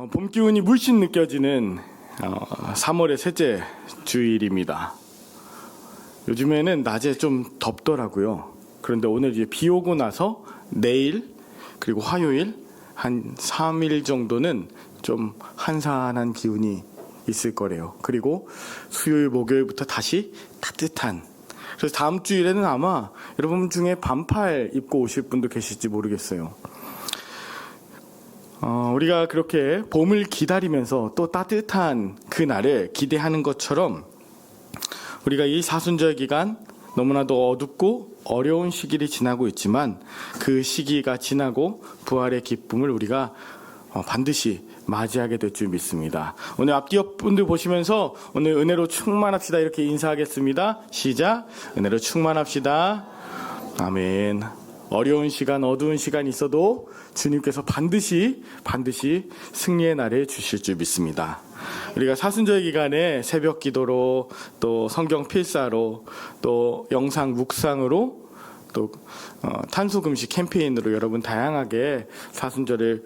봄 기운이 물씬 느껴지는 3월의 셋째 주일입니다. 요즘에는 낮에 좀 덥더라고요. 그런데 오늘 이제 비 오고 나서 내일 그리고 화요일 한 3일 정도는 좀 한산한 기운이 있을 거래요. 그리고 수요일 목요일부터 다시 따뜻한, 그래서 다음 주일에는 아마 여러분 중에 반팔 입고 오실 분도 계실지 모르겠어요. 우리가 그렇게 봄을 기다리면서 또 따뜻한 그날을 기대하는 것처럼 우리가 이 사순절 기간 너무나도 어둡고 어려운 시기를 지나고 있지만 그 시기가 지나고 부활의 기쁨을 우리가 반드시 맞이하게 될 줄 믿습니다. 오늘 앞뒤 옆분들 보시면서 오늘 은혜로 충만합시다 이렇게 인사하겠습니다. 시작. 은혜로 충만합시다. 아멘. 어려운 시간, 어두운 시간이 있어도 주님께서 반드시 승리의 날을 주실 줄 믿습니다. 우리가 사순절 기간에 새벽 기도로 또 성경 필사로 또 영상 묵상으로 또 탄소금식 캠페인으로 여러분 다양하게 사순절을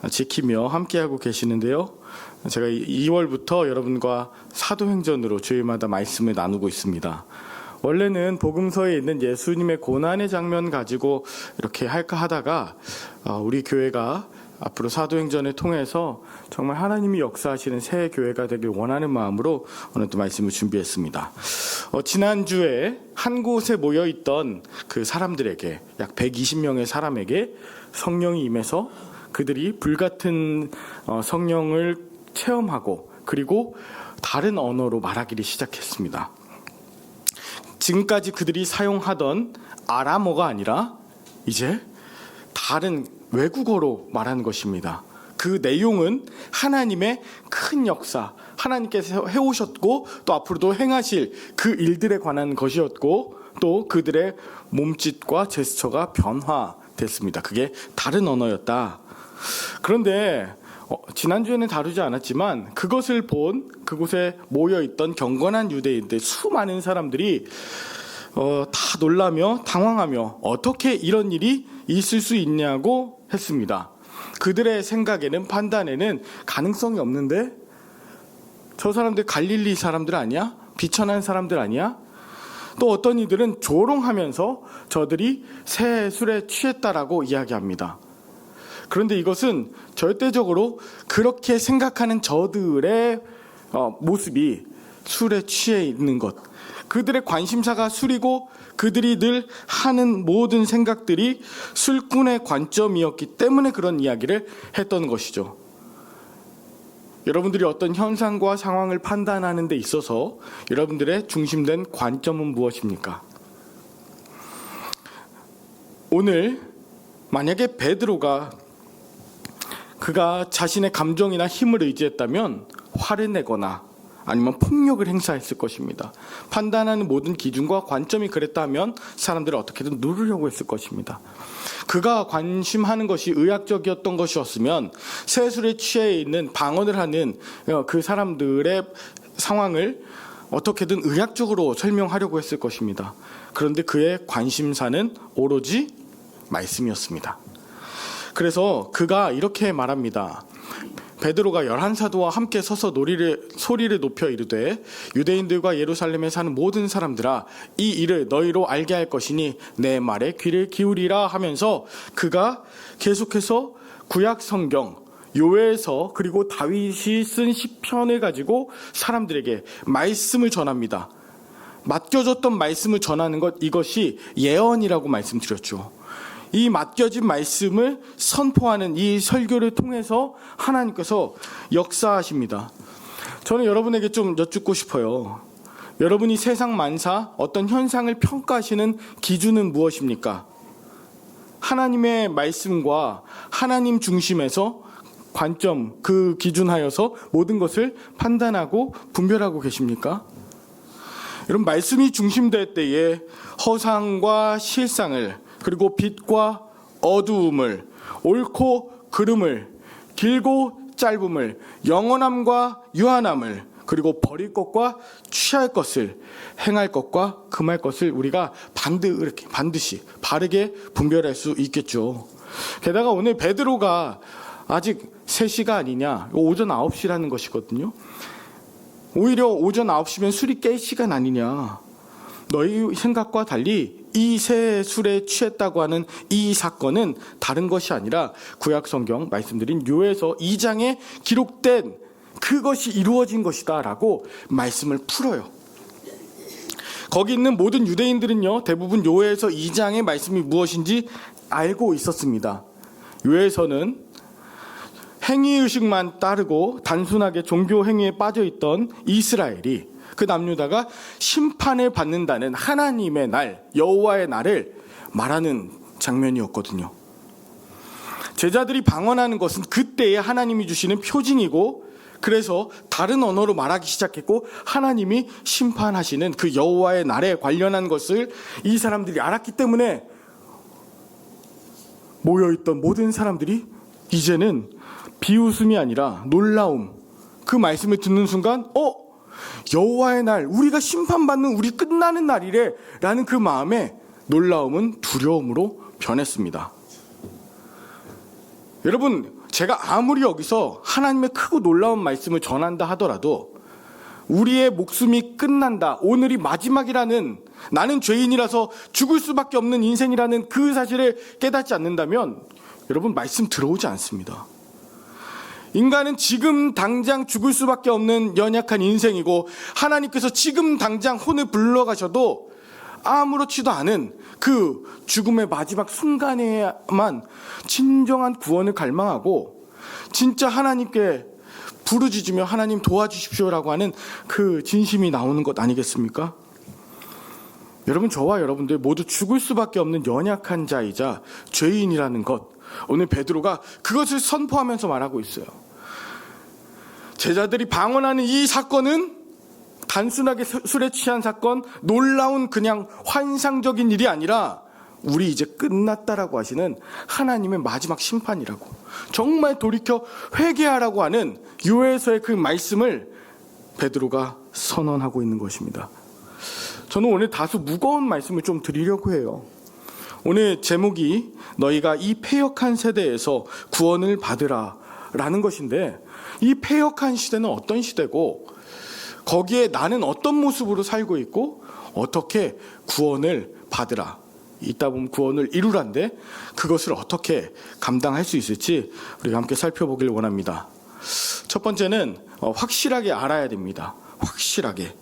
지키며 함께하고 계시는데요. 제가 2월부터 여러분과 사도행전으로 주일마다 말씀을 나누고 있습니다. 원래는 복음서에 있는 예수님의 고난의 장면 가지고 이렇게 할까 하다가 우리 교회가 앞으로 사도행전을 통해서 정말 하나님이 역사하시는 새 교회가 되길 원하는 마음으로 오늘 또 말씀을 준비했습니다. 지난주에 한 곳에 모여있던 그 사람들에게 약 120명의 사람에게 성령이 임해서 그들이 불같은 성령을 체험하고 그리고 다른 언어로 말하기를 시작했습니다. 지금까지 그들이 사용하던 아람어가 아니라 이제 다른 외국어로 말하는 것입니다. 그 내용은 하나님의 큰 역사, 하나님께서 해오셨고 또 앞으로도 행하실 그 일들에 관한 것이었고 또 그들의 몸짓과 제스처가 변화됐습니다. 그게 다른 언어였다. 그런데 지난주에는 다루지 않았지만 그것을 본 그곳에 모여있던 경건한 유대인들 수많은 사람들이 다 놀라며 당황하며 어떻게 이런 일이 있을 수 있냐고 했습니다. 그들의 생각에는 판단에는 가능성이 없는데 저 사람들 갈릴리 사람들 아니야? 비천한 사람들 아니야? 또 어떤 이들은 조롱하면서 저들이 새 술에 취했다라고 이야기합니다. 그런데 이것은 절대적으로 그렇게 생각하는 저들의 모습이 술에 취해 있는 것, 그들의 관심사가 술이고 그들이 늘 하는 모든 생각들이 술꾼의 관점이었기 때문에 그런 이야기를 했던 것이죠. 여러분들이 어떤 현상과 상황을 판단하는 데 있어서 여러분들의 중심된 관점은 무엇입니까? 오늘 만약에 베드로가 그가 자신의 감정이나 힘을 의지했다면 화를 내거나 아니면 폭력을 행사했을 것입니다. 판단하는 모든 기준과 관점이 그랬다면 사람들을 어떻게든 누르려고 했을 것입니다. 그가 관심하는 것이 의학적이었던 것이었으면 세술에 취해 있는 방언을 하는 그 사람들의 상황을 어떻게든 의학적으로 설명하려고 했을 것입니다. 그런데 그의 관심사는 오로지 말씀이었습니다. 그래서 그가 이렇게 말합니다. 베드로가 11사도와 함께 서서 소리를 높여 이르되 유대인들과 예루살렘에 사는 모든 사람들아 이 일을 너희로 알게 할 것이니 내 말에 귀를 기울이라 하면서 그가 계속해서 구약 성경 요엘서 그리고 다윗이 쓴 시편을 가지고 사람들에게 말씀을 전합니다. 맡겨졌던 말씀을 전하는 것, 이것이 예언이라고 말씀드렸죠. 이 맡겨진 말씀을 선포하는 이 설교를 통해서 하나님께서 역사하십니다. 저는 여러분에게 좀 여쭙고 싶어요. 여러분이 세상 만사 어떤 현상을 평가하시는 기준은 무엇입니까? 하나님의 말씀과 하나님 중심에서 관점, 그 기준하여서 모든 것을 판단하고 분별하고 계십니까? 여러분, 말씀이 중심될 때에 허상과 실상을 그리고 빛과 어두움을, 옳고 그름을, 길고 짧음을, 영원함과 유한함을, 그리고 버릴 것과 취할 것을, 행할 것과 금할 것을 우리가 반드시 바르게 분별할 수 있겠죠. 게다가 오늘 베드로가 아직 3시가 아니냐, 오전 9시라는 것이거든요. 오히려 오전 9시면 술이 깰 시간 아니냐. 너희 생각과 달리 이 새 술에 취했다고 하는 이 사건은 다른 것이 아니라 구약 성경 말씀드린 요에서 2장에 기록된 그것이 이루어진 것이다 라고 말씀을 풀어요. 거기 있는 모든 유대인들은요, 대부분 요에서 2장의 말씀이 무엇인지 알고 있었습니다. 요에서는 행위의식만 따르고 단순하게 종교 행위에 빠져있던 이스라엘이 그 남유다가 심판을 받는다는 하나님의 날, 여호와의 날을 말하는 장면이었거든요. 제자들이 방언하는 것은 그때의 하나님이 주시는 표징이고, 그래서 다른 언어로 말하기 시작했고, 하나님이 심판하시는 그 여호와의 날에 관련한 것을 이 사람들이 알았기 때문에 모여있던 모든 사람들이 이제는 비웃음이 아니라 놀라움, 그 말씀을 듣는 순간 여호와의 날, 우리가 심판받는, 우리 끝나는 날이래 라는 그 마음에 놀라움은 두려움으로 변했습니다. 여러분, 제가 아무리 여기서 하나님의 크고 놀라운 말씀을 전한다 하더라도 우리의 목숨이 끝난다, 오늘이 마지막이라는, 나는 죄인이라서 죽을 수밖에 없는 인생이라는 그 사실을 깨닫지 않는다면 여러분, 말씀 들어오지 않습니다. 인간은 지금 당장 죽을 수밖에 없는 연약한 인생이고, 하나님께서 지금 당장 혼을 불러가셔도 아무렇지도 않은 그 죽음의 마지막 순간에만 진정한 구원을 갈망하고 진짜 하나님께 부르짖으며 하나님 도와주십시오라고 하는 그 진심이 나오는 것 아니겠습니까? 여러분, 저와 여러분들 모두 죽을 수밖에 없는 연약한 자이자 죄인이라는 것, 오늘 베드로가 그것을 선포하면서 말하고 있어요. 제자들이 방언하는 이 사건은 단순하게 술에 취한 사건, 놀라운 그냥 환상적인 일이 아니라 우리 이제 끝났다라고 하시는 하나님의 마지막 심판이라고, 정말 돌이켜 회개하라고 하는 요에서의 그 말씀을 베드로가 선언하고 있는 것입니다. 저는 오늘 다소 무거운 말씀을 좀 드리려고 해요. 오늘 제목이 너희가 이 패역한 세대에서 구원을 받으라 라는 것인데, 이 패역한 시대는 어떤 시대고 거기에 나는 어떤 모습으로 살고 있고 어떻게 구원을 받으라, 이따 보면 구원을 이루란데 그것을 어떻게 감당할 수 있을지 우리가 함께 살펴보길 원합니다. 첫 번째는 확실하게 알아야 됩니다. 확실하게.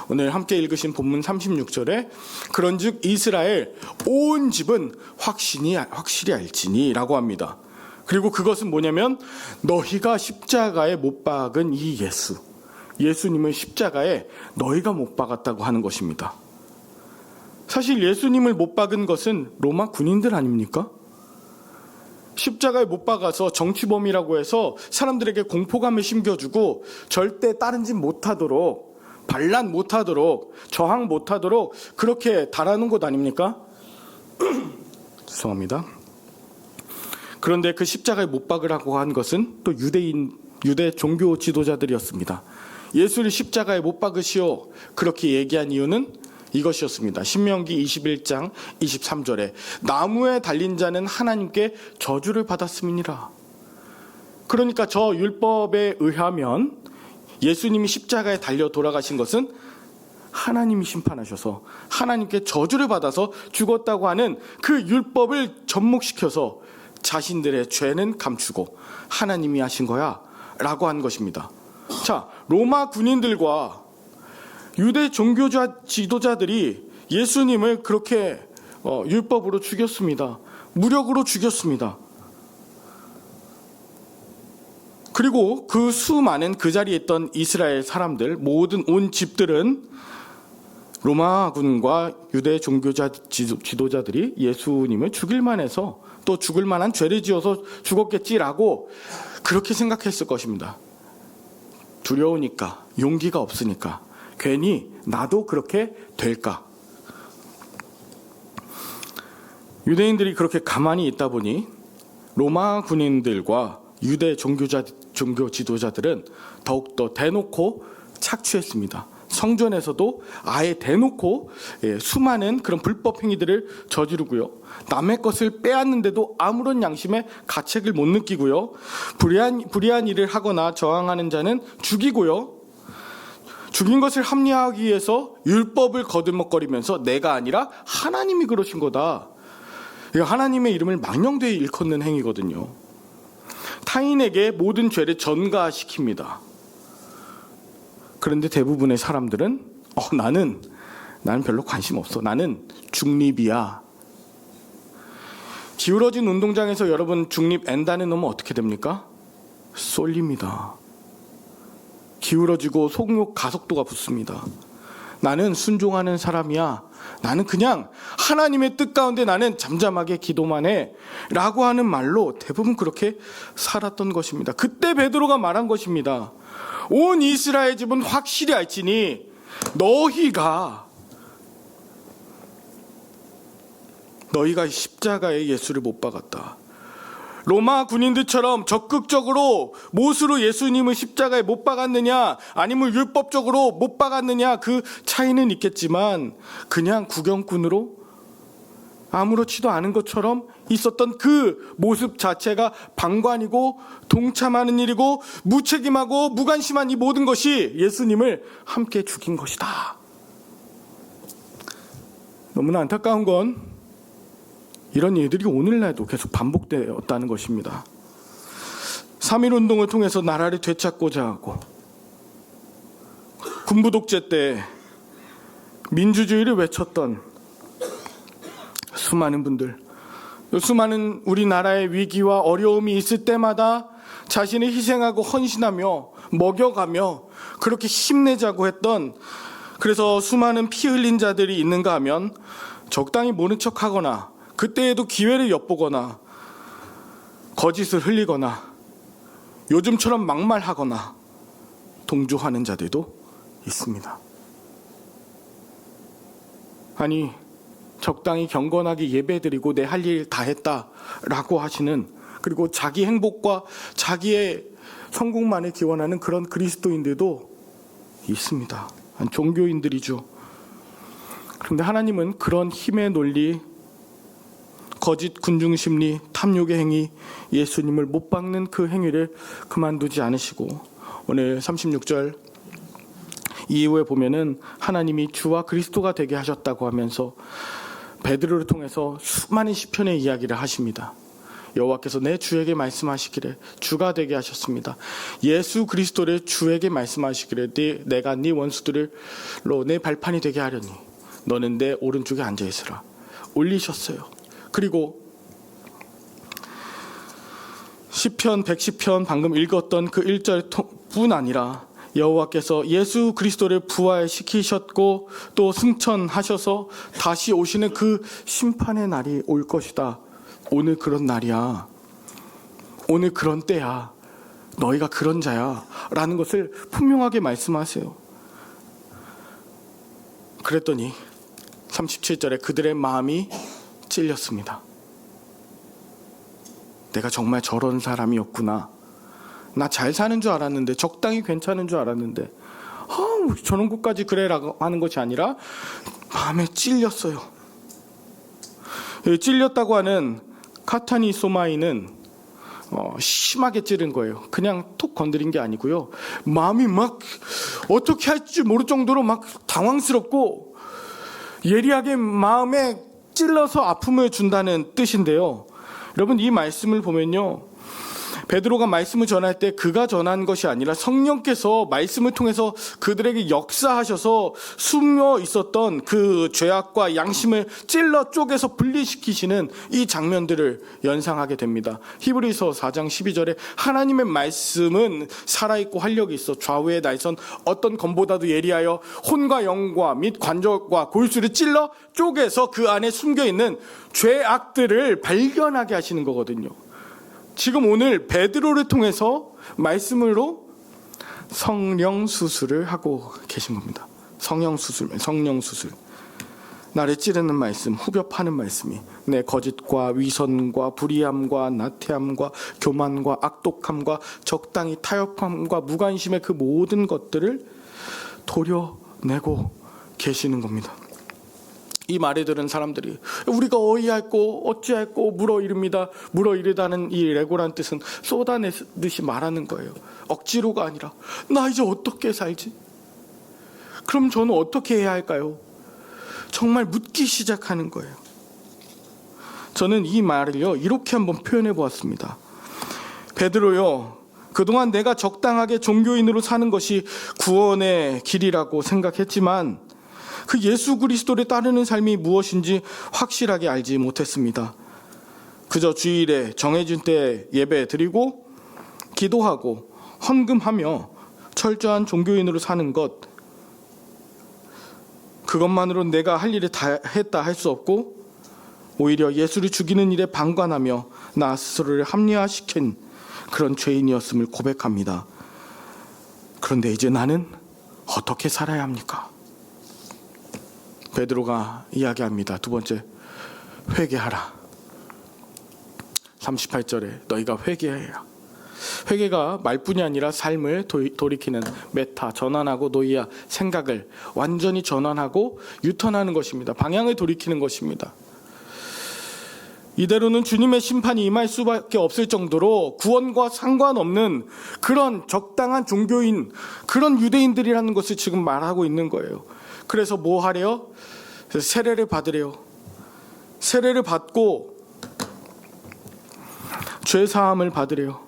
오늘 함께 읽으신 본문 36절에 그런즉 이스라엘 온 집은 확실히 알지니 라고 합니다. 그리고 그것은 뭐냐면 너희가 십자가에 못 박은 이 예수님을 십자가에 너희가 못 박았다고 하는 것입니다. 사실 예수님을 못 박은 것은 로마 군인들 아닙니까? 십자가에 못 박아서 정치범이라고 해서 사람들에게 공포감을 심겨주고 절대 다른 짓 못하도록, 반란 못하도록, 저항 못하도록 그렇게 달아놓은 것 아닙니까? 죄송합니다. 그런데 그 십자가에 못 박으라고 한 것은 또 유대 종교 지도자들이었습니다. 예수를 십자가에 못 박으시오, 그렇게 얘기한 이유는 이것이었습니다. 신명기 21장 23절에 나무에 달린 자는 하나님께 저주를 받았음이니라. 그러니까 저 율법에 의하면 예수님이 십자가에 달려 돌아가신 것은 하나님이 심판하셔서 하나님께 저주를 받아서 죽었다고 하는 그 율법을 접목시켜서 자신들의 죄는 감추고 하나님이 하신 거야 라고 한 것입니다. 자, 로마 군인들과 유대 종교자 지도자들이 예수님을 그렇게 율법으로 죽였습니다. 무력으로 죽였습니다. 그리고 그 수많은 그 자리에 있던 이스라엘 사람들, 모든 온 집들은 로마군과 유대 종교자 지도자들이 예수님을 죽일만 해서 또 죽을 만한 죄를 지어서 죽었겠지라고 그렇게 생각했을 것입니다. 두려우니까, 용기가 없으니까, 괜히 나도 그렇게 될까. 유대인들이 그렇게 가만히 있다 보니 로마 군인들과 유대 종교 지도자들은 더욱더 대놓고 착취했습니다. 성전에서도 아예 대놓고 수많은 그런 불법 행위들을 저지르고요. 남의 것을 빼앗는데도 아무런 양심의 가책을 못 느끼고요. 불의한 일을 하거나 저항하는 자는 죽이고요. 죽인 것을 합리화하기 위해서 율법을 거들먹거리면서 내가 아니라 하나님이 그러신 거다. 이거 하나님의 이름을 망령되이 일컫는 행위거든요. 타인에게 모든 죄를 전가시킵니다. 그런데 대부분의 사람들은 나는 별로 관심 없어. 나는 중립이야. 기울어진 운동장에서 여러분 중립 N단에 넣으면 어떻게 됩니까? 쏠립니다. 기울어지고 속력 가속도가 붙습니다. 나는 순종하는 사람이야. 나는 그냥 하나님의 뜻 가운데 나는 잠잠하게 기도만 해 라고 하는 말로 대부분 그렇게 살았던 것입니다. 그때 베드로가 말한 것입니다. 온 이스라엘 집은 확실히 알지니 너희가 십자가에 예수를 못 박았다. 로마 군인들처럼 적극적으로 못으로 예수님을 십자가에 못 박았느냐 아니면 율법적으로 못 박았느냐 그 차이는 있겠지만 그냥 구경꾼으로 아무렇지도 않은 것처럼 있었던 그 모습 자체가 방관이고 동참하는 일이고 무책임하고 무관심한 이 모든 것이 예수님을 함께 죽인 것이다. 너무나 안타까운 건 이런 일들이 오늘날도 계속 반복되었다는 것입니다. 3.1운동을 통해서 나라를 되찾고자 하고 군부 독재 때 민주주의를 외쳤던 수많은 분들, 수많은 우리나라의 위기와 어려움이 있을 때마다 자신을 희생하고 헌신하며 먹여가며 그렇게 힘내자고 했던, 그래서 수많은 피 흘린 자들이 있는가 하면 적당히 모른 척하거나 그때에도 기회를 엿보거나 거짓을 흘리거나 요즘처럼 막말하거나 동조하는 자들도 있습니다. 아니, 적당히 경건하게 예배드리고 내 할 일 다 했다라고 하시는, 그리고 자기 행복과 자기의 성공만을 기원하는 그런 그리스도인들도 있습니다. 종교인들이죠. 그런데 하나님은 그런 힘의 논리, 거짓 군중심리, 탐욕의 행위, 예수님을 못 박는 그 행위를 그만두지 않으시고 오늘 36절 이후에 보면은 하나님이 주와 그리스도가 되게 하셨다고 하면서 베드로를 통해서 수많은 시편의 이야기를 하십니다. 여호와께서 내 주에게 말씀하시기를 주가 되게 하셨습니다. 예수 그리스도를 주에게 말씀하시기를 내가 네 원수들로 내 발판이 되게 하려니 너는 내 오른쪽에 앉아 있으라 올리셨어요. 그리고 시편 110편 방금 읽었던 그 1절뿐 아니라 여호와께서 예수 그리스도를 부활시키셨고 또 승천하셔서 다시 오시는 그 심판의 날이 올 것이다. 오늘 그런 날이야. 오늘 그런 때야. 너희가 그런 자야. 라는 것을 분명하게 말씀하세요. 그랬더니 37절에 그들의 마음이 찔렸습니다. 내가 정말 저런 사람이었구나. 나 잘 사는 줄 알았는데, 적당히 괜찮은 줄 알았는데 저런 것까지 그래라고 하는 것이 아니라 마음에 찔렸어요. 찔렸다고 하는 카타니 소마이는 심하게 찌른 거예요. 그냥 톡 건드린 게 아니고요. 마음이 막 어떻게 할지 모를 정도로 막 당황스럽고 예리하게 마음에 찔러서 아픔을 준다는 뜻인데요. 여러분, 이 말씀을 보면요, 베드로가 말씀을 전할 때 그가 전한 것이 아니라 성령께서 말씀을 통해서 그들에게 역사하셔서 숨어 있었던 그 죄악과 양심을 찔러 쪼개서 분리시키시는 이 장면들을 연상하게 됩니다. 히브리서 4장 12절에 하나님의 말씀은 살아있고 활력이 있어 좌우의 날선 어떤 검보다도 예리하여 혼과 영과 및 관절과 골수를 찔러 쪼개서 그 안에 숨겨있는 죄악들을 발견하게 하시는 거거든요. 지금 오늘 베드로를 통해서 말씀으로 성령 수술을 하고 계신 겁니다. 성령 수술. 나를 찌르는 말씀, 후벼파는 말씀이 내 거짓과 위선과 불의함과 나태함과 교만과 악독함과 적당히 타협함과 무관심의 그 모든 것들을 도려 내고 계시는 겁니다. 이 말을 들은 사람들이 우리가 어이할꼬 어찌할꼬 물어 이릅니다. 물어 이르다는 이 레고란 뜻은 쏟아내듯이 말하는 거예요. 억지로가 아니라 나 이제 어떻게 살지? 그럼 저는 어떻게 해야 할까요? 정말 묻기 시작하는 거예요. 저는 이 말을요 이렇게 한번 표현해 보았습니다. 베드로요, 그동안 내가 적당하게 종교인으로 사는 것이 구원의 길이라고 생각했지만 그 예수 그리스도를 따르는 삶이 무엇인지 확실하게 알지 못했습니다. 그저 주일에 정해진 때 예배 드리고 기도하고 헌금하며 철저한 종교인으로 사는 것, 그것만으로 내가 할 일을 다 했다 할 수 없고 오히려 예수를 죽이는 일에 방관하며 나 스스로를 합리화시킨 그런 죄인이었음을 고백합니다. 그런데 이제 나는 어떻게 살아야 합니까? 베드로가 이야기합니다. 두 번째, 회개하라. 38절에 너희가 회개해야. 회개가 말뿐이 아니라 삶을 돌이키는 메타, 전환하고 노이아, 생각을 완전히 전환하고 유턴하는 것입니다. 방향을 돌이키는 것입니다. 이대로는 주님의 심판이 임할 수밖에 없을 정도로 구원과 상관없는 그런 적당한 종교인, 그런 유대인들이라는 것을 지금 말하고 있는 거예요. 그래서 뭐 하래요? 세례를 받으래요. 세례를 받고 죄 사함을 받으래요.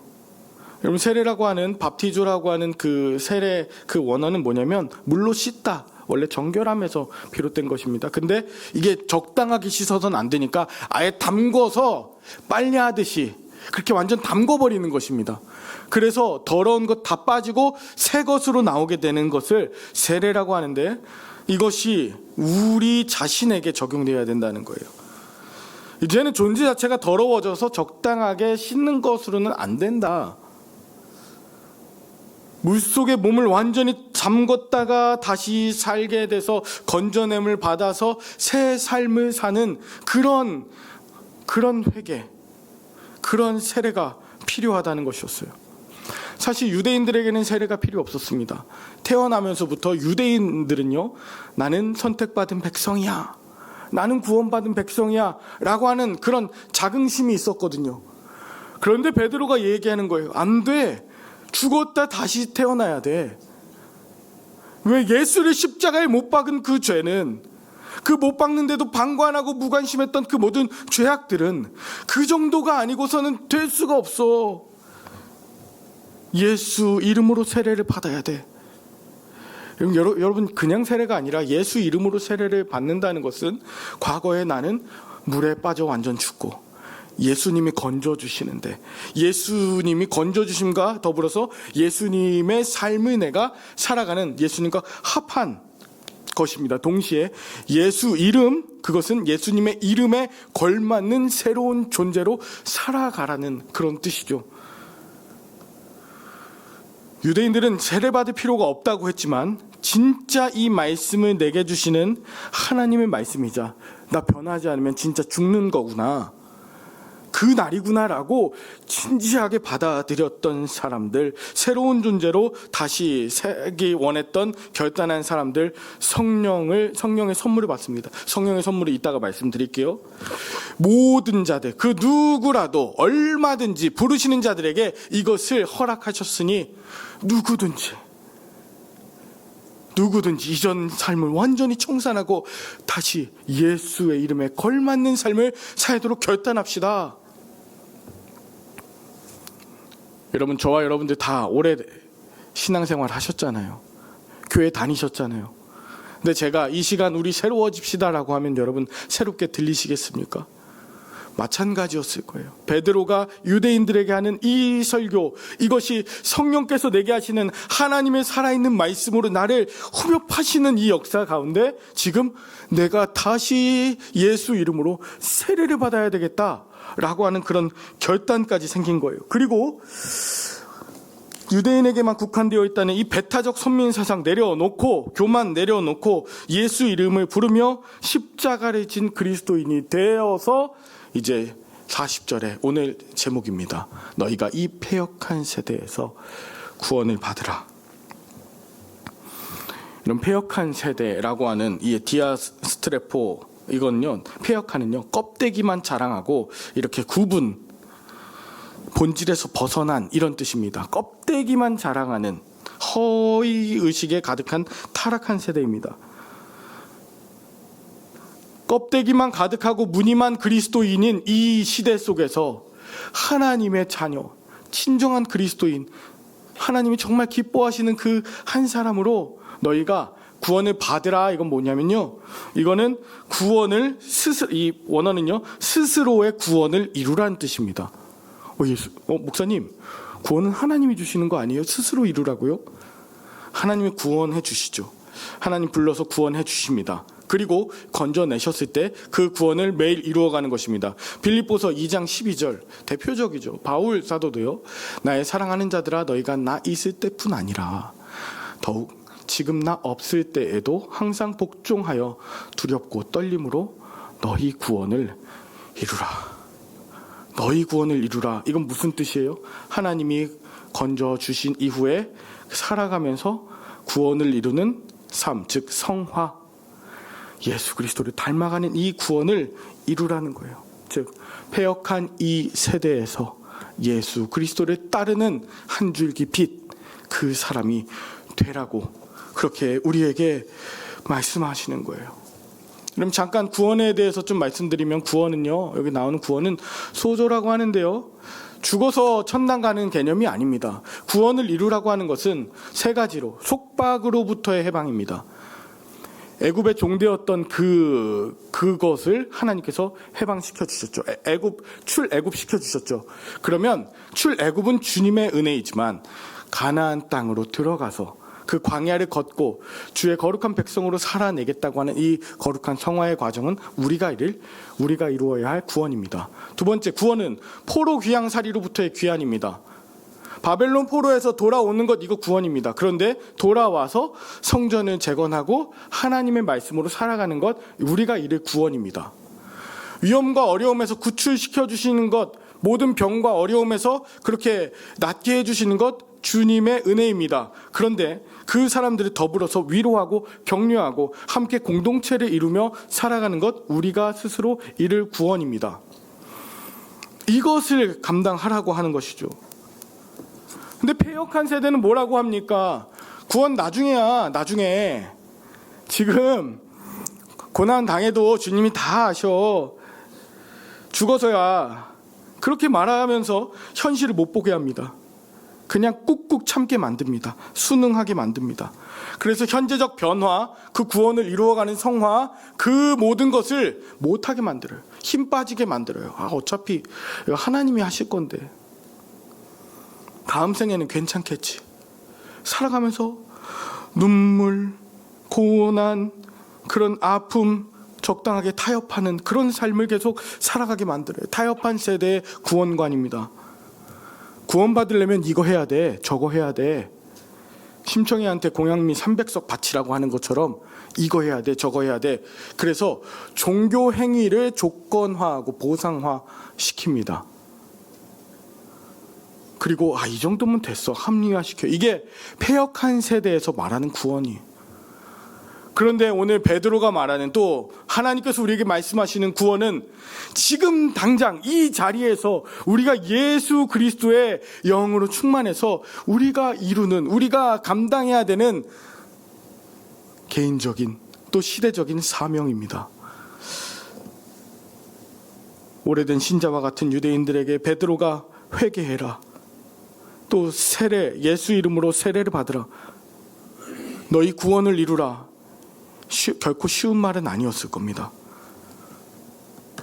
여러분, 세례라고 하는, 밥티조라고 하는 그 세례 그 원어는 뭐냐면 물로 씻다, 원래 정결함에서 비롯된 것입니다. 근데 이게 적당하게 씻어서는 안 되니까 아예 담궈서 빨래하듯이 그렇게 완전 담궈버리는 것입니다. 그래서 더러운 것 다 빠지고 새 것으로 나오게 되는 것을 세례라고 하는데, 이것이 우리 자신에게 적용되어야 된다는 거예요. 이제는 존재 자체가 더러워져서 적당하게 씻는 것으로는 안 된다. 물속에 몸을 완전히 잠궜다가 다시 살게 돼서 건져냄을 받아서 새 삶을 사는 그런 회개, 그런 세례가 필요하다는 것이었어요. 사실 유대인들에게는 세례가 필요 없었습니다. 태어나면서부터 유대인들은요, 나는 선택받은 백성이야, 나는 구원받은 백성이야 라고 하는 그런 자긍심이 있었거든요. 그런데 베드로가 얘기하는 거예요. 안 돼. 죽었다 다시 태어나야 돼. 왜? 예수를 십자가에 못 박은 그 죄는, 그 못 박는데도 방관하고 무관심했던 그 모든 죄악들은 그 정도가 아니고서는 될 수가 없어. 예수 이름으로 세례를 받아야 돼. 여러분, 그냥 세례가 아니라 예수 이름으로 세례를 받는다는 것은 과거에 나는 물에 빠져 완전 죽고 예수님이 건져주시는데, 예수님이 건져주심과 더불어서 예수님의 삶을 내가 살아가는, 예수님과 합한 것입니다. 동시에 예수 이름, 그것은 예수님의 이름에 걸맞는 새로운 존재로 살아가라는 그런 뜻이죠. 유대인들은 세례받을 필요가 없다고 했지만 진짜 이 말씀을 내게 주시는 하나님의 말씀이자 나 변하지 않으면 진짜 죽는 거구나, 그 날이구나라고 진지하게 받아들였던 사람들, 새로운 존재로 다시 살기 원했던 결단한 사람들, 성령의 선물을 받습니다. 성령의 선물을 이따가 말씀드릴게요. 모든 자들, 그 누구라도 얼마든지 부르시는 자들에게 이것을 허락하셨으니 누구든지 이전 삶을 완전히 청산하고 다시 예수의 이름에 걸맞는 삶을 살도록 결단합시다. 여러분, 저와 여러분들 다 오래 신앙생활 하셨잖아요. 교회 다니셨잖아요. 근데 제가 이 시간 우리 새로워집시다라고 하면 여러분 새롭게 들리시겠습니까? 마찬가지였을 거예요. 베드로가 유대인들에게 하는 이 설교, 이것이 성령께서 내게 하시는 하나님의 살아있는 말씀으로 나를 후벼파시는 이 역사 가운데 지금 내가 다시 예수 이름으로 세례를 받아야 되겠다라고 하는 그런 결단까지 생긴 거예요. 그리고 유대인에게만 국한되어 있다는 이 배타적 선민 사상 내려놓고, 교만 내려놓고 예수 이름을 부르며 십자가를 진 그리스도인이 되어서 이제 40절에 오늘 제목입니다. 너희가 이 패역한 세대에서 구원을 받으라. 이런 폐역한 세대라고 하는 이 디아스트레포, 이건요, 폐역하는요, 껍데기만 자랑하고 이렇게 구분, 본질에서 벗어난 이런 뜻입니다. 껍데기만 자랑하는 허위 의식에 가득한 타락한 세대입니다. 껍데기만 가득하고 무늬만 그리스도인인 이 시대 속에서 하나님의 자녀, 친정한 그리스도인, 하나님이 정말 기뻐하시는 그 한 사람으로 너희가 구원을 받으라. 이건 뭐냐면요, 이거는 구원을 이 원어는요, 스스로의 구원을 이루라는 뜻입니다. 목사님, 구원은 하나님이 주시는 거 아니에요? 스스로 이루라고요? 하나님이 구원해 주시죠. 하나님 불러서 구원해 주십니다. 그리고 건져내셨을 때 그 구원을 매일 이루어가는 것입니다. 빌립보서 2장 12절 대표적이죠. 바울 사도도요, 나의 사랑하는 자들아, 너희가 나 있을 때뿐 아니라 더욱 지금 나 없을 때에도 항상 복종하여 두렵고 떨림으로 너희 구원을 이루라. 너희 구원을 이루라. 이건 무슨 뜻이에요? 하나님이 건져주신 이후에 살아가면서 구원을 이루는 삶, 즉 성화, 예수 그리스도를 닮아가는 이 구원을 이루라는 거예요. 즉 폐역한 이 세대에서 예수 그리스도를 따르는 한 줄기 빛, 그 사람이 되라고 그렇게 우리에게 말씀하시는 거예요. 그럼 잠깐 구원에 대해서 좀 말씀드리면, 구원은요, 여기 나오는 구원은 소조라고 하는데요, 죽어서 천당 가는 개념이 아닙니다. 구원을 이루라고 하는 것은 세 가지로, 속박으로부터의 해방입니다. 애굽의 종되었던 그것을 하나님께서 해방시켜 주셨죠. 출애굽 시켜 주셨죠. 그러면 출애굽은 주님의 은혜이지만 가나안 땅으로 들어가서 그 광야를 걷고 주의 거룩한 백성으로 살아내겠다고 하는 이 거룩한 성화의 과정은 우리가 이루어야 할 구원입니다. 두 번째, 구원은 포로 귀양살이로부터의 귀환입니다. 바벨론 포로에서 돌아오는 것, 이거 구원입니다. 그런데 돌아와서 성전을 재건하고 하나님의 말씀으로 살아가는 것, 우리가 이룰 구원입니다. 위험과 어려움에서 구출시켜 주시는 것, 모든 병과 어려움에서 그렇게 낫게 해주시는 것, 주님의 은혜입니다. 그런데 그 사람들을 더불어서 위로하고 격려하고 함께 공동체를 이루며 살아가는 것, 우리가 스스로 이룰 구원입니다. 이것을 감당하라고 하는 것이죠. 근데 폐역한 세대는 뭐라고 합니까? 구원 나중에야, 나중에. 지금 고난 당해도 주님이 다 아셔. 죽어서야. 그렇게 말하면서 현실을 못 보게 합니다. 그냥 꾹꾹 참게 만듭니다. 순응하게 만듭니다. 그래서 현재적 변화, 그 구원을 이루어가는 성화, 그 모든 것을 못하게 만들어요. 힘 빠지게 만들어요. 어차피 하나님이 하실 건데 다음 생에는 괜찮겠지. 살아가면서 눈물, 고난, 그런 아픔 적당하게 타협하는 그런 삶을 계속 살아가게 만들어요. 타협한 세대의 구원관입니다. 구원받으려면 이거 해야 돼, 저거 해야 돼. 심청이한테 공양미 300석 바치라고 하는 것처럼 이거 해야 돼, 저거 해야 돼. 그래서 종교 행위를 조건화하고 보상화 시킵니다. 그리고 이 정도면 됐어, 합리화시켜. 이게 폐역한 세대에서 말하는 구원이에요. 그런데 오늘 베드로가 말하는, 또 하나님께서 우리에게 말씀하시는 구원은 지금 당장 이 자리에서 우리가 예수 그리스도의 영으로 충만해서 우리가 이루는, 우리가 감당해야 되는 개인적인 또 시대적인 사명입니다. 오래된 신자와 같은 유대인들에게 베드로가 회개해라, 또 세례, 예수 이름으로 세례를 받으라, 너희 구원을 이루라, 결코 쉬운 말은 아니었을 겁니다.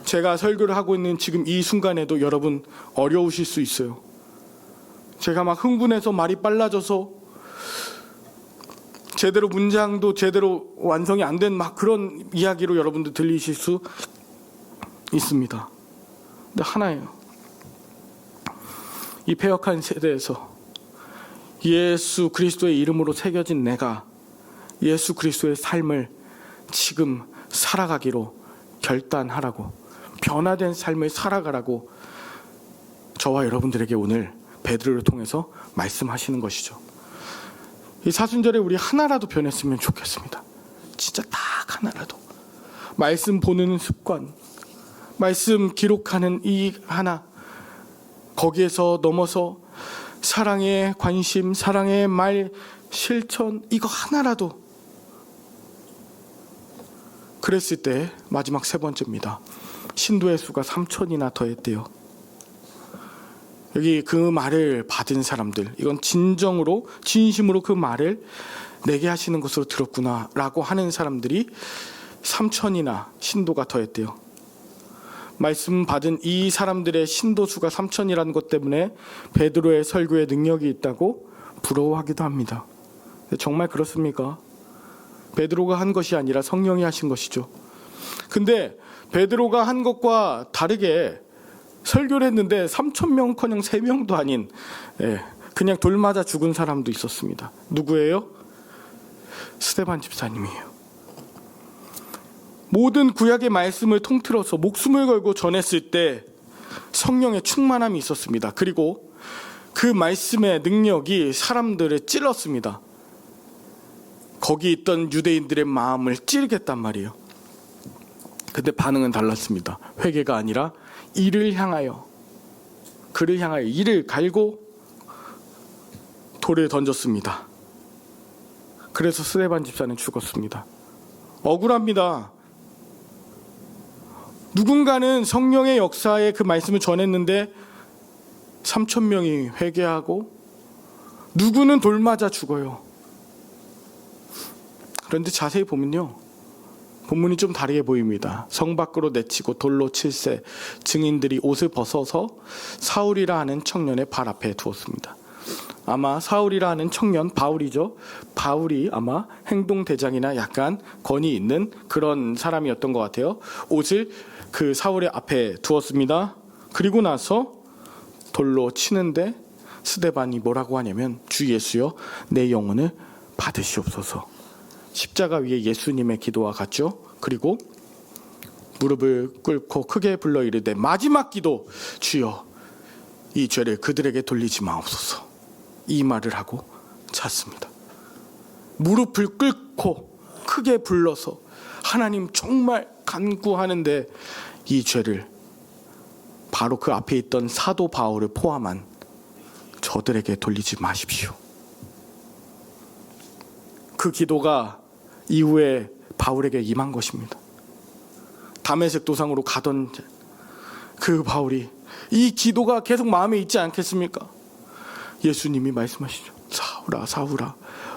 제가 설교를 하고 있는 지금 이 순간에도 여러분 어려우실 수 있어요. 제가 막 흥분해서 말이 빨라져서 제대로 문장도 제대로 완성이 안 된 막 그런 이야기로 여러분들 들리실 수 있습니다. 근데 하나예요. 이 폐역한 세대에서 예수 그리스도의 이름으로 새겨진 내가 예수 그리스도의 삶을 지금 살아가기로 결단하라고, 변화된 삶을 살아가라고 저와 여러분들에게 오늘 베드로를 통해서 말씀하시는 것이죠. 이 사순절에 우리 하나라도 변했으면 좋겠습니다. 진짜 딱 하나라도. 말씀 보는 습관, 말씀 기록하는 이 하나, 거기에서 넘어서 사랑의 관심, 사랑의 말, 실천, 이거 하나라도. 그랬을 때 마지막 세 번째입니다. 신도의 수가 3,000이나 더했대요. 여기 그 말을 받은 사람들, 이건 진정으로 진심으로 그 말을 내게 하시는 것으로 들었구나 라고 하는 사람들이 3,000이나 신도가 더했대요. 말씀 받은 이 사람들의 신도 수가 3,000이라는 것 때문에 베드로의 설교에 능력이 있다고 부러워하기도 합니다. 정말 그렇습니까? 베드로가 한 것이 아니라 성령이 하신 것이죠. 근데 베드로가 한 것과 다르게 설교를 했는데 3,000명커녕 3명도 아닌 그냥 돌 맞아 죽은 사람도 있었습니다. 누구예요? 스데반 집사님이에요. 모든 구약의 말씀을 통틀어서 목숨을 걸고 전했을 때 성령의 충만함이 있었습니다. 그리고 그 말씀의 능력이 사람들을 찔렀습니다. 거기 있던 유대인들의 마음을 찌르겠단 말이에요. 근데 반응은 달랐습니다. 회개가 아니라 이를 향하여, 그를 향하여 이를 갈고 돌을 던졌습니다. 그래서 스데반 집사는 죽었습니다. 억울합니다. 누군가는 성령의 역사에 그 말씀을 전했는데 3,000명이 회개하고 누구는 돌 맞아 죽어요. 그런데 자세히 보면요, 본문이 좀 다르게 보입니다. 성 밖으로 내치고 돌로 칠세, 증인들이 옷을 벗어서 사울이라 하는 청년의 발 앞에 두었습니다. 아마 사울이라 하는 청년, 바울이죠. 바울이 아마 행동대장이나 약간 권위 있는 그런 사람이었던 것 같아요. 옷을 그 사울의 앞에 두었습니다. 그리고 나서 돌로 치는데 스데반이 뭐라고 하냐면, 주 예수여 내 영혼을 받으시옵소서. 십자가 위에 예수님의 기도와 같죠. 그리고 무릎을 꿇고 크게 불러 이르되 마지막 기도, 주여 이 죄를 그들에게 돌리지 마옵소서. 이 말을 하고 잤습니다. 무릎을 꿇고 크게 불러서 하나님 정말 간구하는데 이 죄를 바로 그 앞에 있던 사도 바울을 포함한 저들에게 돌리지 마십시오. 그 기도가 이후에 바울에게 임한 것입니다. 다메섹 도상으로 가던 그 바울이 이 기도가 계속 마음에 있지 않겠습니까? 예수님이 말씀하시죠. 사울아 사울아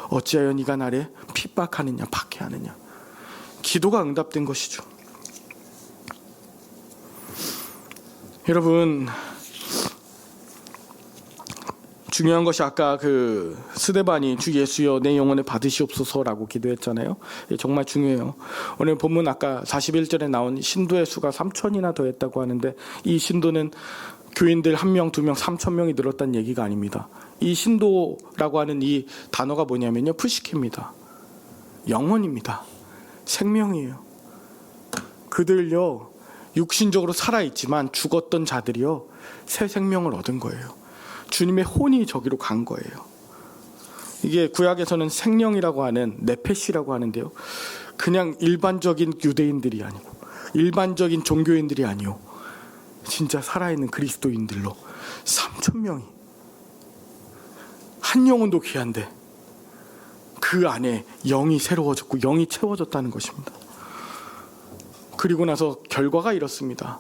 어찌하여 네가 나를 핍박하느냐 박해하느냐. 기도가 응답된 것이죠. 여러분, 중요한 것이 아까 그 스데반이 주 예수여 내 영혼을 받으시옵소서라고 기도했잖아요. 정말 중요해요. 오늘 본문 아까 41절에 나온 신도의 수가 3,000이나 더했다고 하는데, 이 신도는 교인들 1명, 2명, 3,000명이 늘었다는 얘기가 아닙니다. 이 신도라고 하는 이 단어가 뭐냐면요, 푸시케입니다. 영혼입니다. 생명이에요. 그들요 육신적으로 살아있지만 죽었던 자들이요 새 생명을 얻은 거예요. 주님의 혼이 저기로 간 거예요. 이게 구약에서는 생명이라고 하는 네페시라고 하는데요, 그냥 일반적인 유대인들이 아니고 일반적인 종교인들이 아니요 진짜 살아있는 그리스도인들로 3,000명이, 한 영혼도 귀한데 그 안에 영이 새로워졌고 영이 채워졌다는 것입니다. 그리고 나서 결과가 이렇습니다.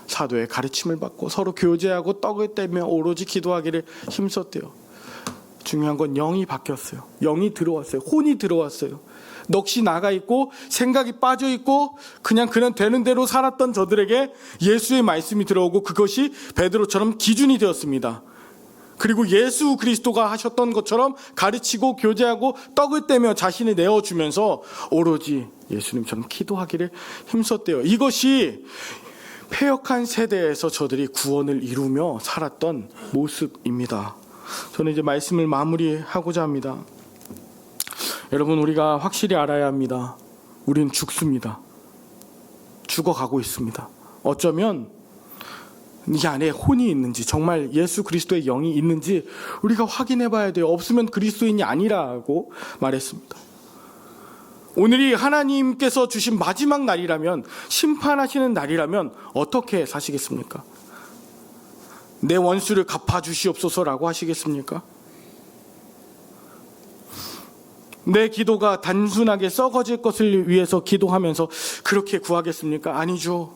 사도의 가르침을 받고 서로 교제하고 떡을 떼며 오로지 기도하기를 힘썼대요. 중요한 건 영이 바뀌었어요. 영이 들어왔어요. 혼이 들어왔어요. 넋이 나가 있고 생각이 빠져 있고 그냥 되는 대로 살았던 저들에게 예수의 말씀이 들어오고 그것이 베드로처럼 기준이 되었습니다. 그리고 예수 그리스도가 하셨던 것처럼 가르치고 교제하고 떡을 떼며 자신을 내어주면서 오로지 예수님처럼 기도하기를 힘썼대요. 이것이 패역한 세대에서 저들이 구원을 이루며 살았던 모습입니다. 저는 이제 말씀을 마무리하고자 합니다. 여러분, 우리가 확실히 알아야 합니다. 우리는 죽습니다. 죽어가고 있습니다. 어쩌면 이 안에 혼이 있는지, 정말 예수 그리스도의 영이 있는지 우리가 확인해 봐야 돼요. 없으면 그리스도인이 아니라고 말했습니다. 오늘이 하나님께서 주신 마지막 날이라면, 심판하시는 날이라면 어떻게 사시겠습니까? 내 원수를 갚아주시옵소서라고 하시겠습니까? 내 기도가 단순하게 썩어질 것을 위해서 기도하면서 그렇게 구하겠습니까? 아니죠.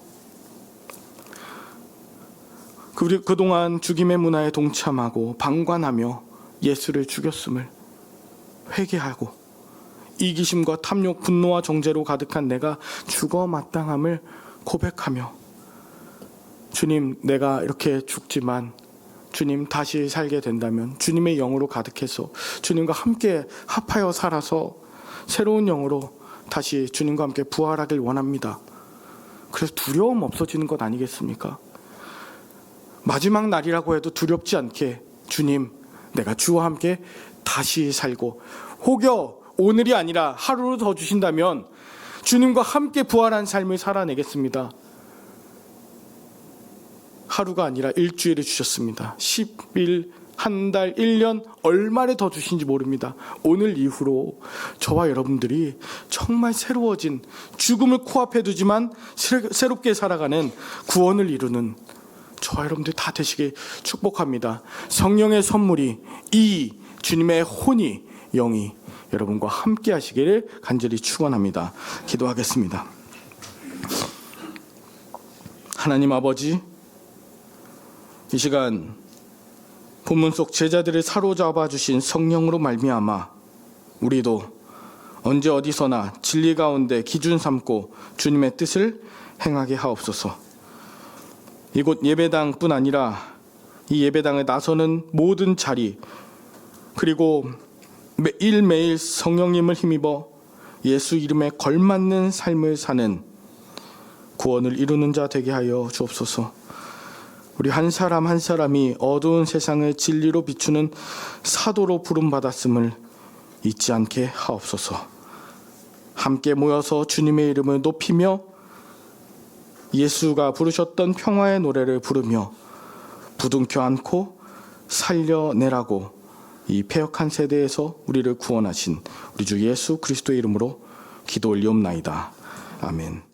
그동안 죽임의 문화에 동참하고 방관하며 예수를 죽였음을 회개하고, 이기심과 탐욕, 분노와 정죄로 가득한 내가 죽어 마땅함을 고백하며, 주님, 내가 이렇게 죽지만 주님 다시 살게 된다면 주님의 영으로 가득해서 주님과 함께 합하여 살아서 새로운 영으로 다시 주님과 함께 부활하길 원합니다. 그래서 두려움 없어지는 것 아니겠습니까? 마지막 날이라고 해도 두렵지 않게, 주님, 내가 주와 함께 다시 살고, 혹여 오늘이 아니라 하루를 더 주신다면 주님과 함께 부활한 삶을 살아내겠습니다. 하루가 아니라 일주일을 주셨습니다. 10일, 한 달, 1년, 얼마를 더 주신지 모릅니다. 오늘 이후로 저와 여러분들이 정말 새로워진, 죽음을 코앞에 두지만 새롭게 살아가는 구원을 이루는 저와 여러분들 다 되시길 축복합니다. 성령의 선물이, 이 주님의 혼이, 영이 여러분과 함께 하시기를 간절히 축원합니다. 기도하겠습니다. 하나님 아버지, 이 시간 본문 속 제자들을 사로잡아 주신 성령으로 말미암아 우리도 언제 어디서나 진리 가운데 기준 삼고 주님의 뜻을 행하게 하옵소서. 이곳 예배당뿐 아니라 이 예배당에 나서는 모든 자리, 그리고 매일매일 성령님을 힘입어 예수 이름에 걸맞는 삶을 사는 구원을 이루는 자 되게 하여 주옵소서. 우리 한 사람 한 사람이 어두운 세상을 진리로 비추는 사도로 부름받았음을 잊지 않게 하옵소서. 함께 모여서 주님의 이름을 높이며 예수가 부르셨던 평화의 노래를 부르며 부둥켜 안고 살려내라고 이 패역한 세대에서 우리를 구원하신 우리 주 예수 그리스도의 이름으로 기도 올리옵나이다. 아멘.